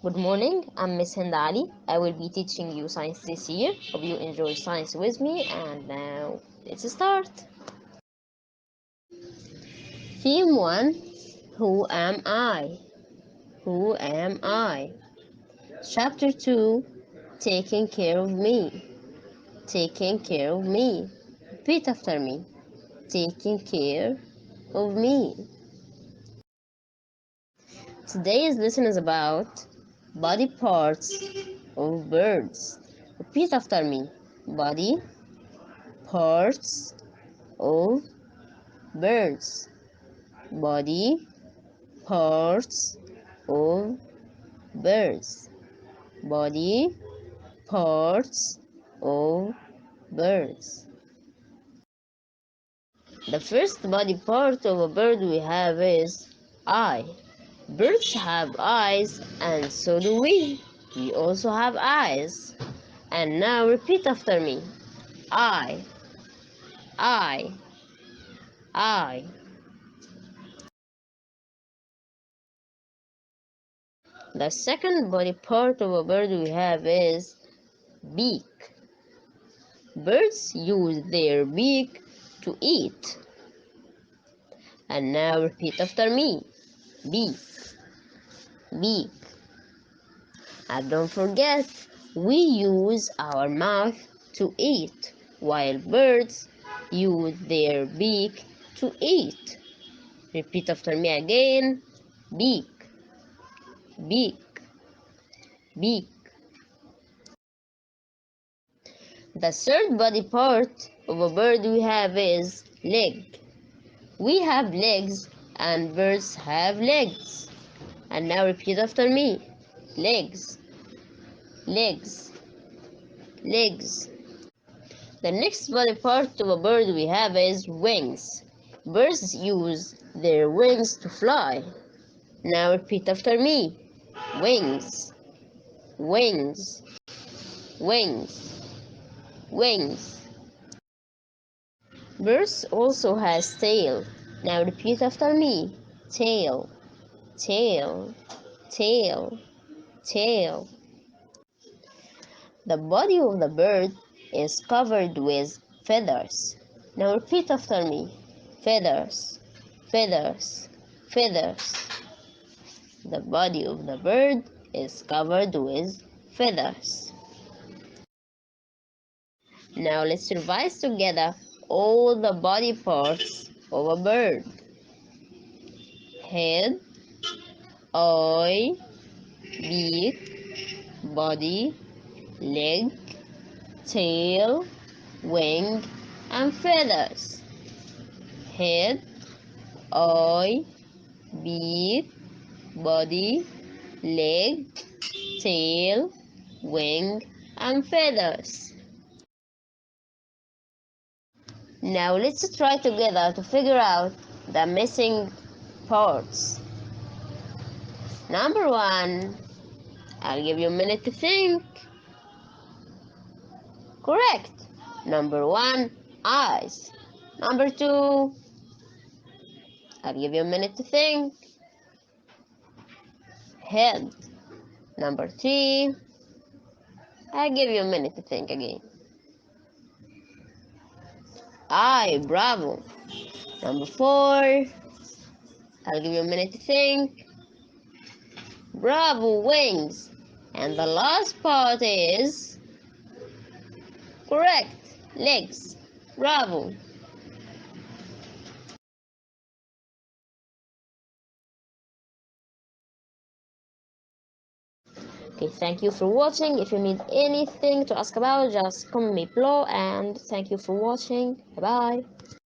Good morning, I'm Miss Hindali. I will be teaching you science this year. Hope you enjoy science with me, and now let's start. Theme 1. Who am I? Who am I? Chapter 2. Taking care of me. Taking care of me. Repeat after me. Taking care of me. Today's lesson is about body parts of birds. Repeat after me. Body parts of birds. Body parts of birds. Body parts of birds. The first body part of a bird we have is eye. Birds have eyes, and so do we. We also have eyes. And now repeat after me. Eye, eye, eye. The second body part of a bird we have is beak. Birds use their beak to eat. And now repeat after me. Beak, beak. And don't forget, we use our mouth to eat, while birds use their beak to eat. Repeat after me again. Beak, beak, beak. The third body part of a bird we have is leg. We have legs and birds have legs. And now repeat after me. Legs, legs, legs. The next body part of a bird we have is wings. Birds use their wings to fly. Now repeat after me. Wings, wings, wings, wings. Birds also has tail. Now repeat after me. Tail, tail, tail, tail. The body of the bird is covered with feathers. Now repeat after me. Feathers, feathers, feathers. The body of the bird is covered with feathers. Now let's revise together all the body parts of a bird. Head, eye, beak, body, leg, tail, wing, and feathers. Head, eye, beak, body, leg, tail, wing, and feathers. Now let's try together to figure out the missing parts. Number 1, I'll give you a minute to think. Correct. Number 1, eyes. Number 2, I'll give you a minute to think. Head. Number 3, I'll give you a minute to think again. Eye, bravo. Number 4, I'll give you a minute to think. Bravo, wings. And the last part is correct, legs. Bravo. Okay, thank you for watching. If you need anything to ask about, just comment below, and thank you for watching. Bye bye.